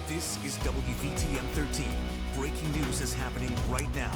This is WVTM 13. Breaking news is happening right now.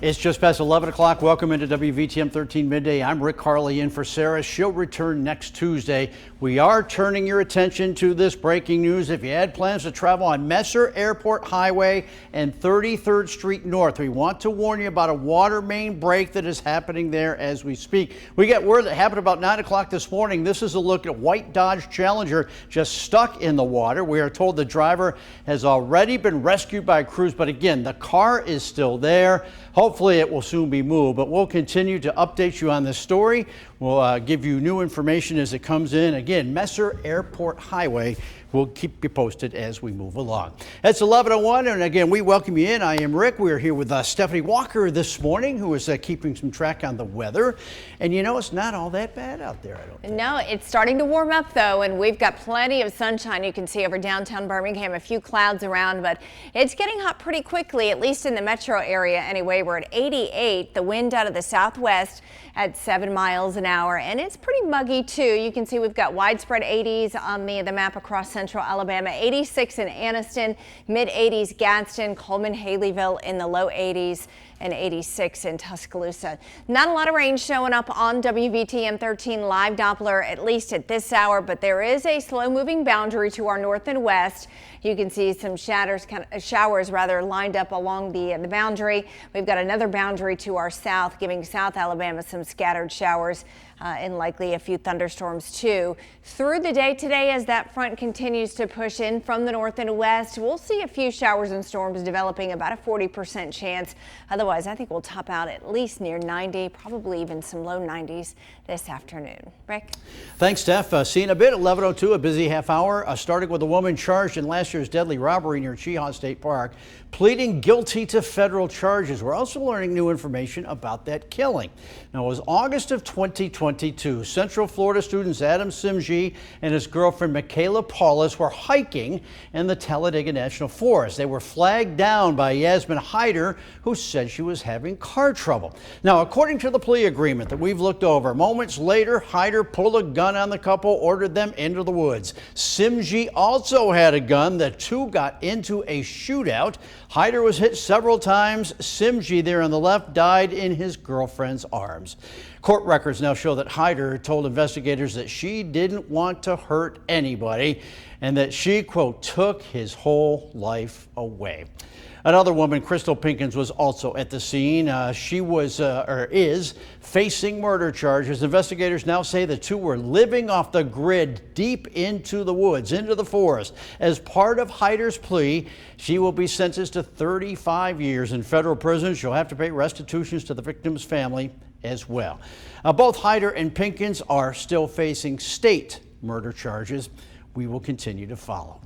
It's just past 11 o'clock. Welcome into WVTM 13 Midday. I'm Rick Karle in for Sarah. She'll return next Tuesday. We are turning your attention to this breaking news. If you had plans to travel on Messer Airport Highway and 33rd Street North, we want to warn you about a water main break that is happening there as we speak. We got word that happened about 9 o'clock this morning. This is a look at white Dodge Challenger just stuck in the water. We are told the driver has already been rescued by crews, but again, the car is still there. Hopefully it will soon be moved, but we'll continue to update you on this story. We'll give you new information as it comes in. Again, Messer Airport Highway. We'll keep you posted as we move along. It's 11:01, and again, we welcome you in. I am Rick. We're here with Stephanie Walker this morning, who is keeping some track on the weather. And you know, it's not all that bad out there, I don't think. No, it's starting to warm up, though, and we've got plenty of sunshine. You can see over downtown Birmingham, a few clouds around, but it's getting hot pretty quickly, at least in the metro area anyway. We're at 88, the wind out of the southwest at 7 miles an hour, and it's pretty muggy, too. You can see we've got widespread 80s on the map across central Alabama. 86 in Anniston, mid-80s Gadsden, Coleman, Haleyville in the low 80s, and 86 in Tuscaloosa. Not a lot of rain showing up on WVTM 13 live Doppler, at least at this hour, but there is a slow-moving boundary to our north and west. You can see some showers lined up along the boundary. We've got another boundary to our south, giving South Alabama some scattered showers and likely a few thunderstorms too. Through the day today, as that front continues to push in from the north and west, we'll see a few showers and storms developing, about a 40% chance. Otherwise, I think we'll top out at least near 90, probably even some low 90s this afternoon. Rick? Thanks, Steph. See you in a bit. 11:02, a busy half hour, starting with a woman charged in last year's deadly robbery near Chehaw State Park, pleading guilty to federal charges. We're also learning new information about that killing. Now, it was August of 2022. Central Florida students Adam Simji and his girlfriend Michaela Paulus were hiking in the Talladega National Forest. They were flagged down by Yasmin Hyder, who said she was having car trouble. Now, according to the plea agreement that we've looked over, moments later, Hyder pulled a gun on the couple, ordered them into the woods. Simji also had a gun. The two got into a shootout. Hyder was hit several times. Simji, there on the left, died in his girlfriend's arms. Court records now show that Hyder told investigators that she didn't want to hurt anybody and that she, quote, took his whole life away. Another woman, Crystal Pinkins, was also at the scene. She is facing murder charges. Investigators now say the two were living off the grid deep into the woods, into the forest. As part of Hyder's plea, she will be sentenced to 35 years in federal prison. She'll have to pay restitutions to the victim's family as well. Both Hyder and Pinkins are still facing state murder charges. We will continue to follow.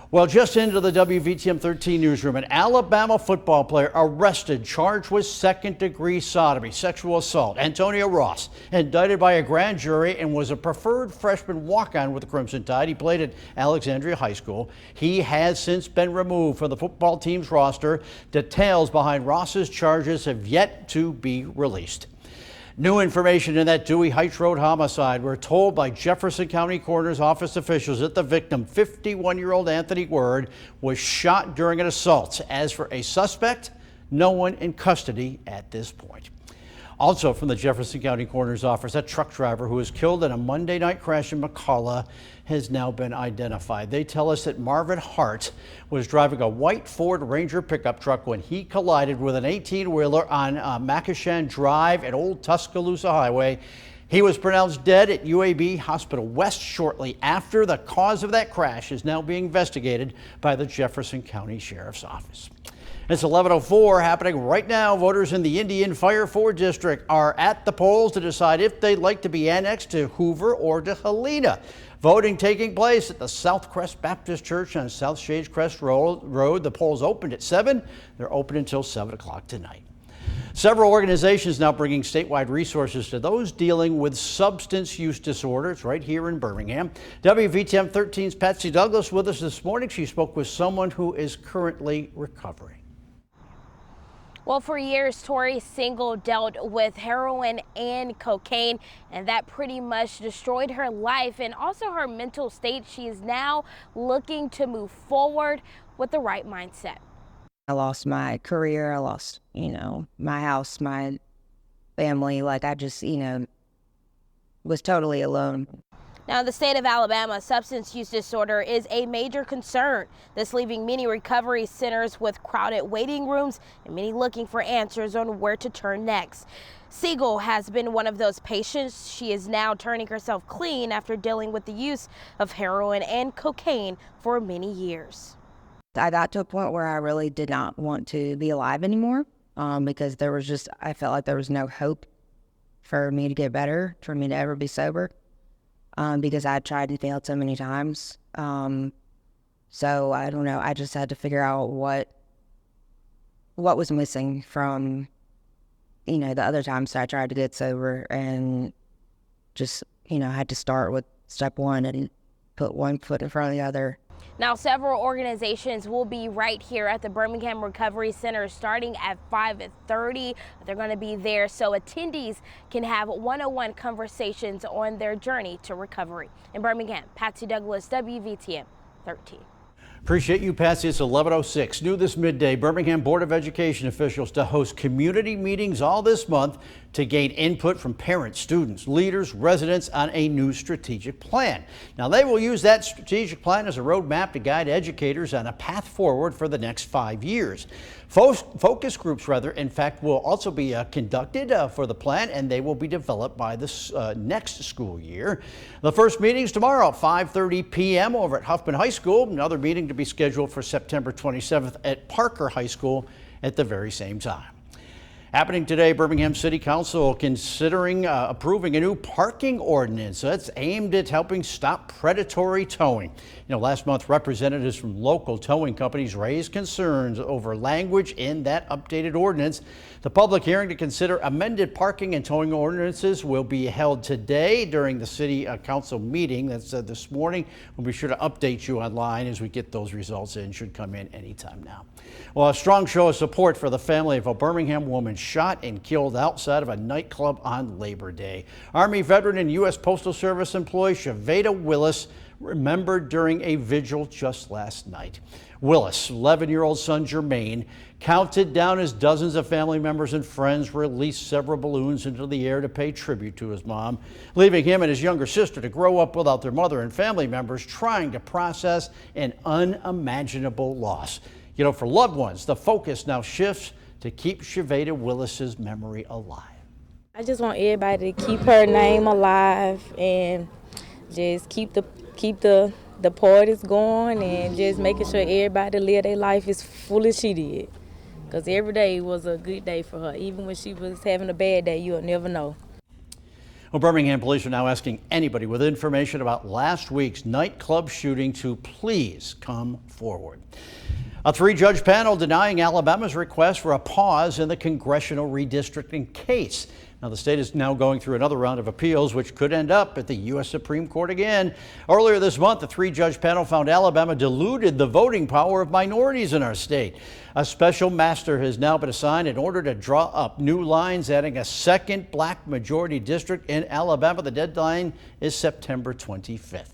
Well, just into the WVTM 13 newsroom, an Alabama football player arrested, charged with second-degree sodomy, sexual assault. Antonio Ross, indicted by a grand jury and was a preferred freshman walk-on with the Crimson Tide. He played at Alexandria High School. He has since been removed from the football team's roster. Details behind Ross's charges have yet to be released. New information in that Dewey Heights Road homicide. We're told by Jefferson County Coroner's Office officials that the victim, 51-year-old Anthony Word, was shot during an assault. As for a suspect, no one in custody at this point. Also from the Jefferson County Coroner's Office, a truck driver who was killed in a Monday night crash in McCalla has now been identified. They tell us that Marvin Hart was driving a white Ford Ranger pickup truck when he collided with an 18-wheeler on Macashan Drive at Old Tuscaloosa Highway. He was pronounced dead at UAB Hospital West shortly after. The cause of that crash is now being investigated by the Jefferson County Sheriff's Office. It's 11:04 happening right now. Voters in the Indian Fire 4 district are at the polls to decide if they'd like to be annexed to Hoover or to Helena. Voting taking place at the Southcrest Baptist Church on South Shadecrest Road. The polls opened at 7. They're open until 7 o'clock tonight. Several organizations now bringing statewide resources to those dealing with substance use disorders right here in Birmingham. WVTM 13's Patsy Douglas with us this morning. She spoke with someone who is currently recovering. Well, for years, Tori Single dealt with heroin and cocaine, and that pretty much destroyed her life and also her mental state. She is now looking to move forward with the right mindset. I lost my career. I lost, my house, my family. Like I just, was totally alone. Now, in the state of Alabama, substance use disorder is a major concern. This leaving many recovery centers with crowded waiting rooms and many looking for answers on where to turn next. Siegel has been one of those patients. She is now turning herself clean after dealing with the use of heroin and cocaine for many years. I got to a point where I really did not want to be alive anymore because I felt like there was no hope for me to get better, for me to ever be sober. Because I tried and failed so many times. So I don't know. I just had to figure out what was missing from, the other times I tried to get sober, and just, I had to start with step one and put one foot in front of the other. Now, several organizations will be right here at the Birmingham Recovery Center starting at 5:30. They're going to be there so attendees can have one-on-one conversations on their journey to recovery. In Birmingham, Patsy Douglas, WVTM 13. Appreciate you, Patsy. It's 11:06. New this midday, Birmingham Board of Education officials to host community meetings all this month to gain input from parents, students, leaders, residents on a new strategic plan. Now, they will use that strategic plan as a roadmap to guide educators on a path forward for the next 5 years. Focus groups, in fact, will also be conducted for the plan, and they will be developed by this next school year. The first meeting is tomorrow at 5:30 p.m. over at Huffman High School. Another meeting to be scheduled for September 27th at Parker High School at the very same time. Happening today, Birmingham City Council considering approving a new parking ordinance that's aimed at helping stop predatory towing. Last month, representatives from local towing companies raised concerns over language in that updated ordinance. The public hearing to consider amended parking and towing ordinances will be held today during the City Council meeting. That's this morning. We'll be sure to update you online as we get those results in. Should come in anytime now. Well, a strong show of support for the family of a Birmingham woman shot and killed outside of a nightclub on Labor Day. Army veteran and U.S. Postal Service employee Shaveda Willis remembered during a vigil just last night. Willis' 11-year-old son Jermaine counted down as dozens of family members and friends released several balloons into the air to pay tribute to his mom, leaving him and his younger sister to grow up without their mother and family members trying to process an unimaginable loss. For loved ones, the focus now shifts to keep Shaveda Willis's memory alive. I just want everybody to keep her name alive and just keep the parties going and just making sure everybody live their life as full as she did. Because every day was a good day for her. Even when she was having a bad day, you'll never know. Well, Birmingham police are now asking anybody with information about last week's nightclub shooting to please come forward. A 3-judge panel denying Alabama's request for a pause in the congressional redistricting case. Now, the state is now going through another round of appeals, which could end up at the U.S. Supreme Court again. Earlier this month, the 3-judge panel found Alabama diluted the voting power of minorities in our state. A special master has now been assigned in order to draw up new lines, adding a second black majority district in Alabama. The deadline is September 25th.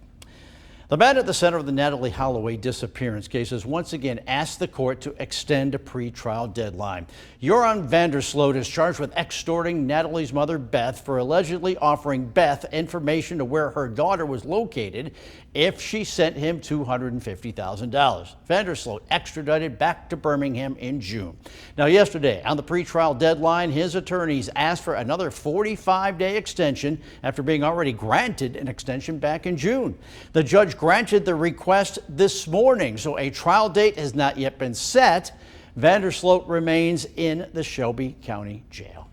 The man at the center of the Natalie Holloway disappearance case has once again asked the court to extend a pretrial deadline. Joran Vandersloot is charged with extorting Natalie's mother, Beth, for allegedly offering Beth information to where her daughter was located if she sent him $250,000. Vandersloot extradited back to Birmingham in June. Now, yesterday, on the pretrial deadline, his attorneys asked for another 45-day extension after being already granted an extension back in June. The judge granted the request this morning, so a trial date has not yet been set. Vandersloot remains in the Shelby County Jail.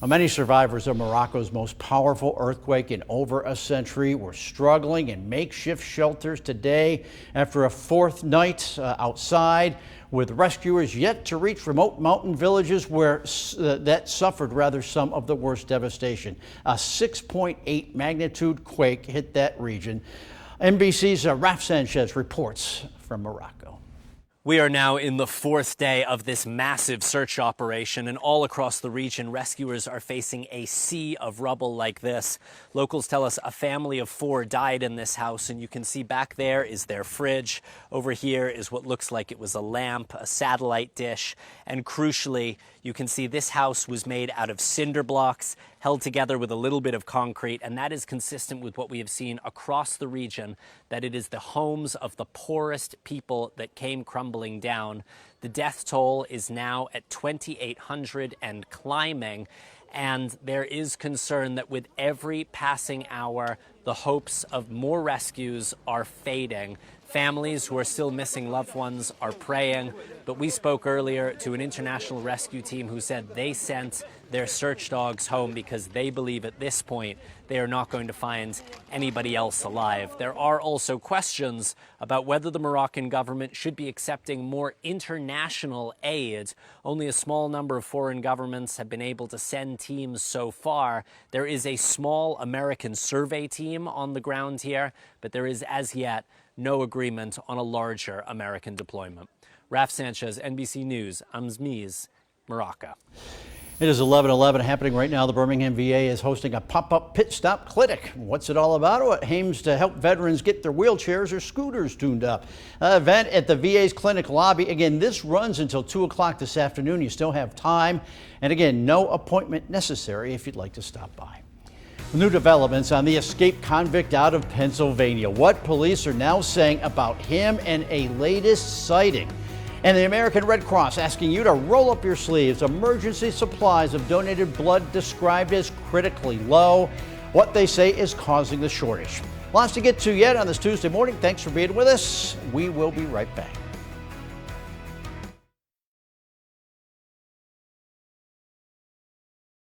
Many survivors of Morocco's most powerful earthquake in over a century were struggling in makeshift shelters today after a fourth night outside, with rescuers yet to reach remote mountain villages that suffered some of the worst devastation. A 6.8 magnitude quake hit that region. NBC's Raf Sanchez reports from Morocco. We are now in the fourth day of this massive search operation, and all across the region, rescuers are facing a sea of rubble like this. Locals tell us a family of 4 died in this house, and you can see back there is their fridge. Over here is what looks like it was a lamp, a satellite dish, and crucially, you can see this house was made out of cinder blocks, held together with a little bit of concrete, and that is consistent with what we have seen across the region, that it is the homes of the poorest people that came crumbling down. The death toll is now at 2,800 and climbing, and there is concern that with every passing hour, the hopes of more rescues are fading. Families who are still missing loved ones are praying, but we spoke earlier to an international rescue team who said they sent their search dogs home because they believe at this point they are not going to find anybody else alive. There are also questions about whether the Moroccan government should be accepting more international aid. Only a small number of foreign governments have been able to send teams so far. There is a small American survey team on the ground here, but there is as yet no agreement on a larger American deployment. Raf Sanchez, NBC News, Amzmiz, Morocco. It is 11:11 happening right now. The Birmingham VA is hosting a pop-up pit stop clinic. What's it all about? Well, it aims to help veterans get their wheelchairs or scooters tuned up. An event at the VA's clinic lobby. Again, this runs until 2 o'clock this afternoon. You still have time. And again, no appointment necessary if you'd like to stop by. New developments on the escaped convict out of Pennsylvania. What police are now saying about him and a latest sighting. And the American Red Cross asking you to roll up your sleeves. Emergency supplies of donated blood described as critically low. What they say is causing the shortage. Lots to get to yet on this Tuesday morning. Thanks for being with us. We will be right back.